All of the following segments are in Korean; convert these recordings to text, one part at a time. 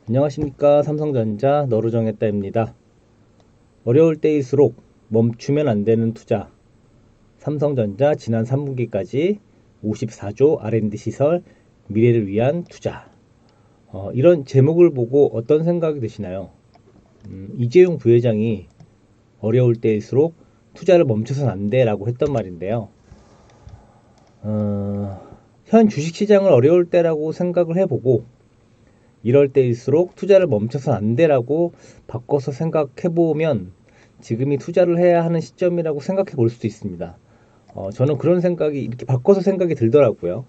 안녕하십니까. 삼성전자 너르정했다입니다. 어려울 때일수록 멈추면 안 되는 투자. 삼성전자 지난 3분기까지 54조 R&D 시설 미래를 위한 투자. 이런 제목을 보고 어떤 생각이 드시나요? 이재용 부회장이 어려울 때일수록 투자를 멈춰선 안 돼라고 했던 말인데요. 현 주식시장을 어려울 때라고 생각을 해보고 이럴 때일수록 투자를 멈춰선 안 돼라고 바꿔서 생각해보면 지금이 투자를 해야 하는 시점이라고 생각해 볼 수도 있습니다. 저는 그런 생각이 이렇게 바꿔서 생각이 들더라고요.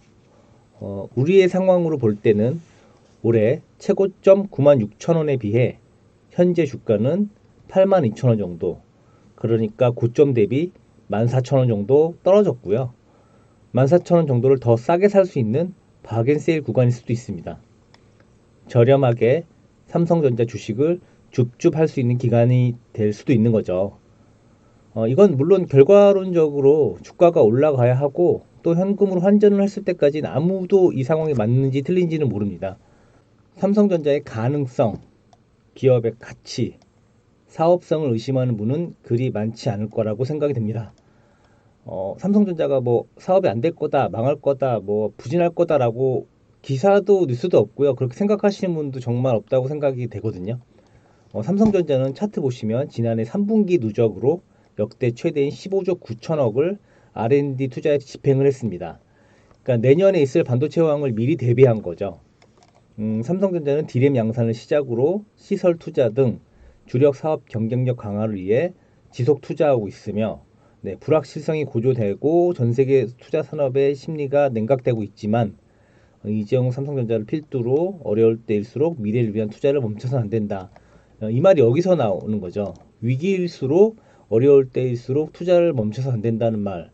우리의 상황으로 볼 때는 올해 최고점 96,000원에 비해 현재 주가는 82,000원 정도, 그러니까 고점 대비 14,000원 정도 떨어졌고요. 14,000원 정도를 더 싸게 살 수 있는 바겐세일 구간일 수도 있습니다. 저렴하게 삼성전자 주식을 줍줍 할 수 있는 기간이 될 수도 있는 거죠. 이건 물론 결과론적으로 주가가 올라가야 하고 또 현금으로 환전을 했을 때까지는 아무도 이 상황이 맞는지 틀린지는 모릅니다. 삼성전자의 가능성, 기업의 가치, 사업성을 의심하는 분은 그리 많지 않을 거라고 생각이 됩니다. 삼성전자가 뭐 사업이 안 될 거다, 망할 거다, 뭐 부진할 거다라고 기사도 뉴스도 없고요. 그렇게 생각하시는 분도 정말 없다고 생각이 되거든요. 삼성전자는 차트 보시면 지난해 3분기 누적으로 역대 최대인 15조 9천억을 R&D 투자에 집행을 했습니다. 그러니까 내년에 있을 반도체 호황을 미리 대비한 거죠. 삼성전자는 디램 양산을 시작으로 시설 투자 등 주력 사업 경쟁력 강화를 위해 지속 투자하고 있으며 불확실성이 고조되고 전 세계 투자 산업의 심리가 냉각되고 있지만 이재용 삼성전자를 필두로 어려울 때일수록 미래를 위한 투자를 멈춰서는 안 된다. 이 말이 여기서 나오는 거죠. 위기일수록 어려울 때일수록 투자를 멈춰서 안 된다는 말.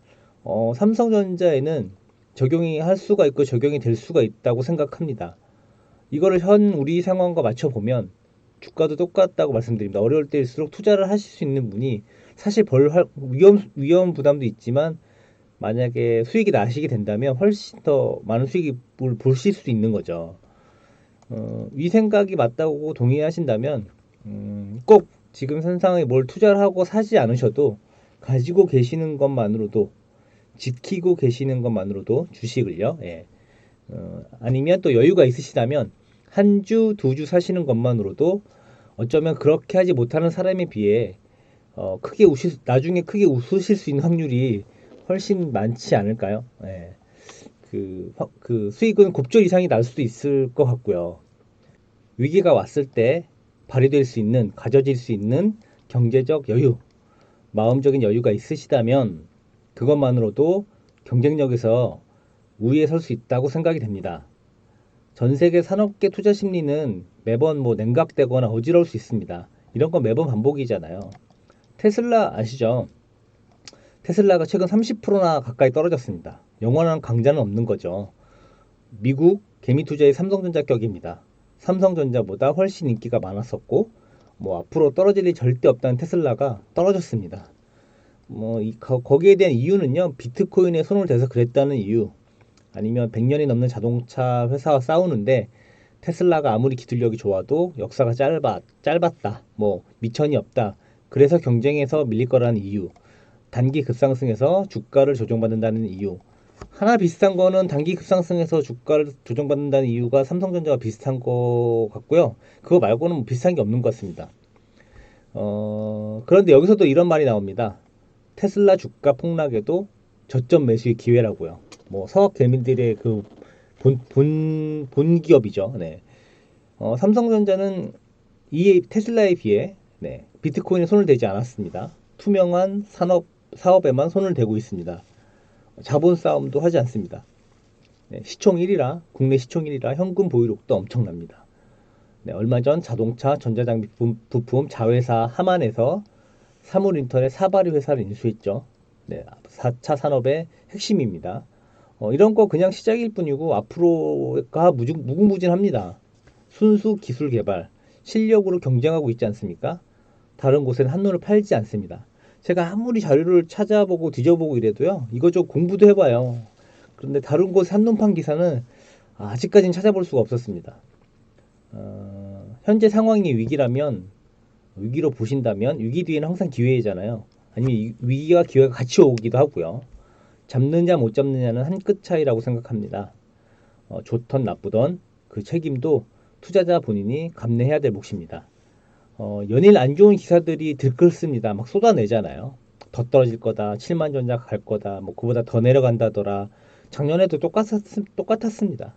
삼성전자에는 적용이 할 수가 있고 적용이 될 수가 있다고 생각합니다. 이거를 현 우리 상황과 맞춰보면 주가도 똑같다고 말씀드립니다. 어려울 때일수록 투자를 하실 수 있는 분이 사실 위험 부담도 있지만 만약에 수익이 나시게 된다면 훨씬 더 많은 수익을 보실 수 있는 거죠. 이 생각이 맞다고 동의하신다면 꼭 지금 현상에 뭘 투자를 하고 사지 않으셔도 가지고 계시는 것만으로도 지키고 계시는 것만으로도 주식을요. 예. 아니면 또 여유가 있으시다면 한 주, 두 주 사시는 것만으로도 어쩌면 그렇게 하지 못하는 사람에 비해 나중에 크게 웃으실 수 있는 확률이 훨씬 많지 않을까요? 예. 그 수익은 곱절 이상이 날 수도 있을 것 같고요. 위기가 왔을 때 발휘될 수 있는, 가져질 수 있는 경제적 여유, 마음적인 여유가 있으시다면 그것만으로도 경쟁력에서 우위에 설 수 있다고 생각이 됩니다. 전 세계 산업계 투자 심리는 매번 뭐 냉각되거나 어지러울 수 있습니다. 이런 건 매번 반복이잖아요. 테슬라 아시죠? 테슬라가 최근 30%나 가까이 떨어졌습니다. 영원한 강자는 없는 거죠. 미국 개미 투자의 삼성전자 격입니다. 삼성전자보다 훨씬 인기가 많았었고 뭐 앞으로 떨어질 일이 절대 없다는 테슬라가 떨어졌습니다. 거기에 대한 이유는요. 비트코인에 손을 대서 그랬다는 이유, 아니면 100년이 넘는 자동차 회사와 싸우는데 테슬라가 아무리 기술력이 좋아도 역사가 짧았다, 뭐 미천이 없다, 그래서 경쟁에서 밀릴 거라는 이유, 단기 급상승에서 주가를 조정받는다는 이유. 하나 비슷한 거는 단기 급상승에서 주가를 조정받는다는 이유가 삼성전자와 비슷한 거 같고요. 그거 말고는 뭐 비슷한 게 없는 것 같습니다. 그런데 여기서도 이런 말이 나옵니다. 테슬라 주가 폭락에도 저점 매수의 기회라고요. 뭐 서학 개미들의 그 본 기업이죠. 네. 삼성전자는 이 테슬라에 비해 비트코인에 손을 대지 않았습니다. 투명한 사업에만 손을 대고 있습니다. 자본 싸움도 하지 않습니다. 시총 1위라, 국내 시총 1위라 현금 보유력도 엄청납니다. 얼마 전 자동차, 전자장비 부품 자회사 하만에서 사물인터넷 사발이 회사를 인수했죠. 4차 산업의 핵심입니다. 이런 거 그냥 시작일 뿐이고 앞으로가 무궁무진합니다. 순수 기술 개발, 실력으로 경쟁하고 있지 않습니까? 다른 곳에는 한눈을 팔지 않습니다. 제가 아무리 자료를 찾아보고 뒤져보고 이래도요, 이거 공부도 해봐요. 그런데 다른 곳에 한눈판 기사는 아직까지는 찾아볼 수가 없었습니다. 현재 상황이 위기라면, 위기로 보신다면 위기 뒤에는 항상 기회잖아요. 아니면 위기와 기회가 같이 오기도 하고요. 잡느냐 못 잡느냐는 한 끗 차이라고 생각합니다. 좋던 나쁘던 그 책임도 투자자 본인이 감내해야 될 몫입니다. 연일 안 좋은 기사들이 들끓습니다. 막 쏟아내잖아요. 더 떨어질 거다, 7만 전자 갈 거다, 뭐 그보다 더 내려간다더라. 작년에도 똑같았습니다.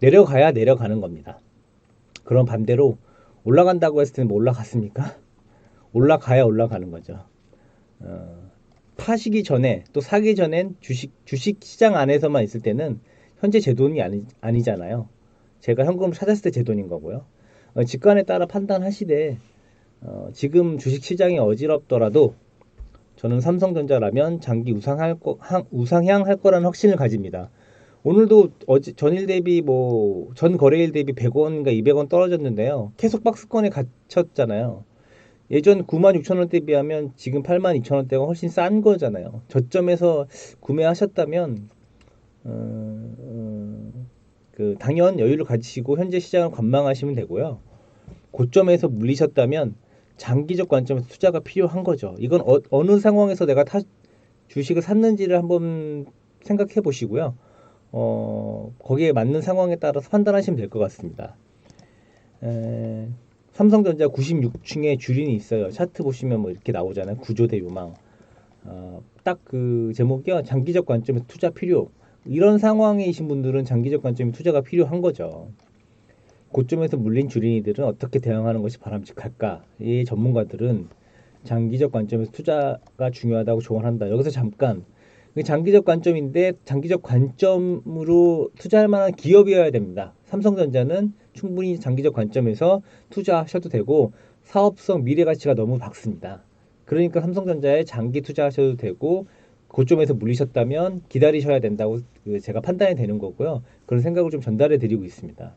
내려가야 내려가는 겁니다. 그럼 반대로 올라간다고 했을 때는 뭐 올라갔습니까? 올라가야 올라가는 거죠. 파시기 전에 또 사기 전엔 주식 시장 안에서만 있을 때는 현재 제 돈이 아니잖아요. 제가 현금을 찾았을 때 제 돈인 거고요. 직관에 따라 판단하시되 지금 주식 시장이 어지럽더라도 저는 삼성전자라면 장기 우상향 할 거라는 확신을 가집니다. 오늘도 전일 대비 전 거래일 대비 100원인가 200원 떨어졌는데요. 계속 박스권에 갇혔잖아요. 예전 96,000원대 비하면 지금 82,000원대가 훨씬 싼 거잖아요. 저점에서 구매하셨다면 당연 여유를 가지시고 현재 시장을 관망하시면 되고요. 고점에서 물리셨다면 장기적 관점에서 투자가 필요한 거죠. 이건 어느 상황에서 내가 주식을 샀는지를 한번 생각해 보시고요. 거기에 맞는 상황에 따라서 판단하시면 될 것 같습니다. 삼성전자 96층에 주린이 있어요. 차트 보시면 뭐 이렇게 나오잖아요. 구조대 요망. 딱 그 제목이요. 장기적 관점에서 투자 필요. 이런 상황이신 분들은 장기적 관점에 투자가 필요한 거죠. 고점에서 물린 주린이들은 어떻게 대응하는 것이 바람직할까? 이 전문가들은 장기적 관점에서 투자가 중요하다고 조언한다. 여기서 잠깐 장기적 관점인데 장기적 관점으로 투자할 만한 기업이어야 됩니다. 삼성전자는 충분히 장기적 관점에서 투자하셔도 되고 사업성 미래 가치가 너무 밝습니다. 그러니까 삼성전자에 장기 투자하셔도 되고 고점에서 물리셨다면 기다리셔야 된다고 제가 판단이 되는 거고요. 그런 생각을 좀 전달해 드리고 있습니다.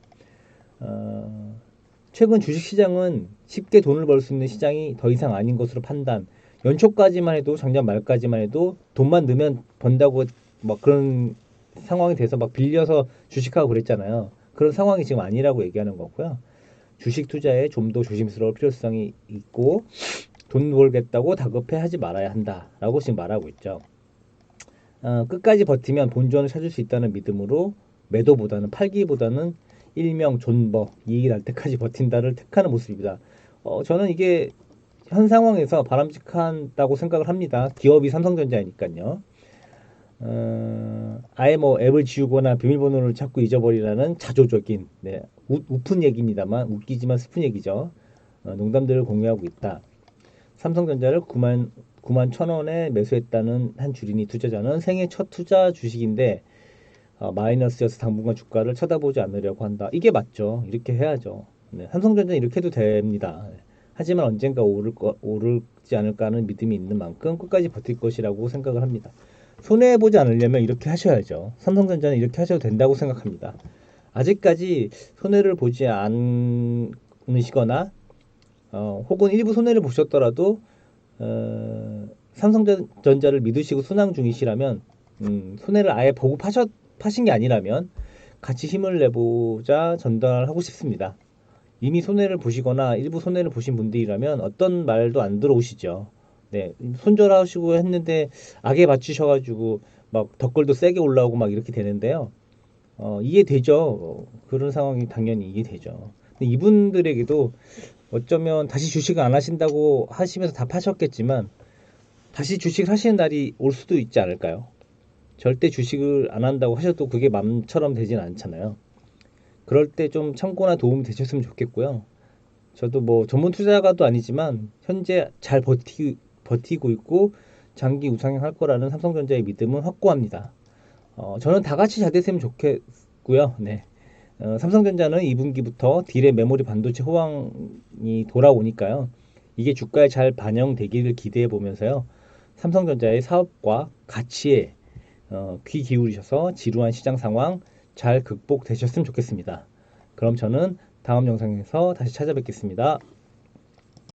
최근 주식시장은 쉽게 돈을 벌 수 있는 시장이 더 이상 아닌 것으로 판단. 연초까지만 해도 작년 말까지만 해도 돈만 넣으면 번다고 막 그런 상황이 돼서 막 빌려서 주식하고 그랬잖아요. 그런 상황이 지금 아니라고 얘기하는 거고요. 주식 투자에 좀 더 조심스러울 필요성이 있고 돈 벌겠다고 다급해 하지 말아야 한다라고 지금 말하고 있죠. 끝까지 버티면 본전을 찾을 수 있다는 믿음으로 매도보다는 팔기보다는 일명 존버 이익이 날 때까지 버틴다를 택하는 모습입니다. 저는 이게 현 상황에서 바람직하다고 생각을 합니다. 기업이 삼성전자이니까요. 아예 뭐 앱을 지우거나 비밀번호를 자꾸 잊어버리라는 자조적인 우픈 얘기입니다만 웃기지만 슬픈 얘기죠. 농담들을 공유하고 있다. 삼성전자를 9만 1,000원에 매수했다는 한 주린이 투자자는 생애 첫 투자 주식인데 마이너스여서 당분간 주가를 쳐다보지 않으려고 한다. 이게 맞죠. 이렇게 해야죠. 삼성전자는 이렇게 해도 됩니다. 하지만 언젠가 오르지 않을까 하는 믿음이 있는 만큼 끝까지 버틸 것이라고 생각을 합니다. 손해보지 않으려면 이렇게 하셔야죠. 삼성전자는 이렇게 하셔도 된다고 생각합니다. 아직까지 손해를 보지 않으시거나 혹은 일부 손해를 보셨더라도 삼성전자를 믿으시고 순항 중이시라면 손해를 아예 보고 파신 게 아니라면 같이 힘을 내보자 전달하고 싶습니다. 이미 손해를 보시거나 일부 손해를 보신 분들이라면 어떤 말도 안 들어오시죠. 네, 손절하시고 했는데 악에 맞추셔가지고 막 덧글도 세게 올라오고 막 이렇게 되는데요. 이해되죠. 그런 상황이 당연히 이해되죠. 근데 이분들에게도 어쩌면 다시 주식을 안 하신다고 하시면서 다 파셨겠지만 다시 주식을 하시는 날이 올 수도 있지 않을까요? 절대 주식을 안 한다고 하셔도 그게 맘처럼 되진 않잖아요. 그럴 때 좀 참고나 도움이 되셨으면 좋겠고요. 저도 뭐 전문 투자가도 아니지만 현재 잘 버티고 있고 장기 우상향 할 거라는 삼성전자의 믿음은 확고합니다. 저는 다 같이 잘 됐으면 좋겠고요. 네. 삼성전자는 2분기부터 딜의 메모리 반도체 호황이 돌아오니까요. 이게 주가에 잘 반영되기를 기대해 보면서요. 삼성전자의 사업과 가치에 귀 기울이셔서 지루한 시장 상황 잘 극복되셨으면 좋겠습니다. 그럼 저는 다음 영상에서 다시 찾아뵙겠습니다.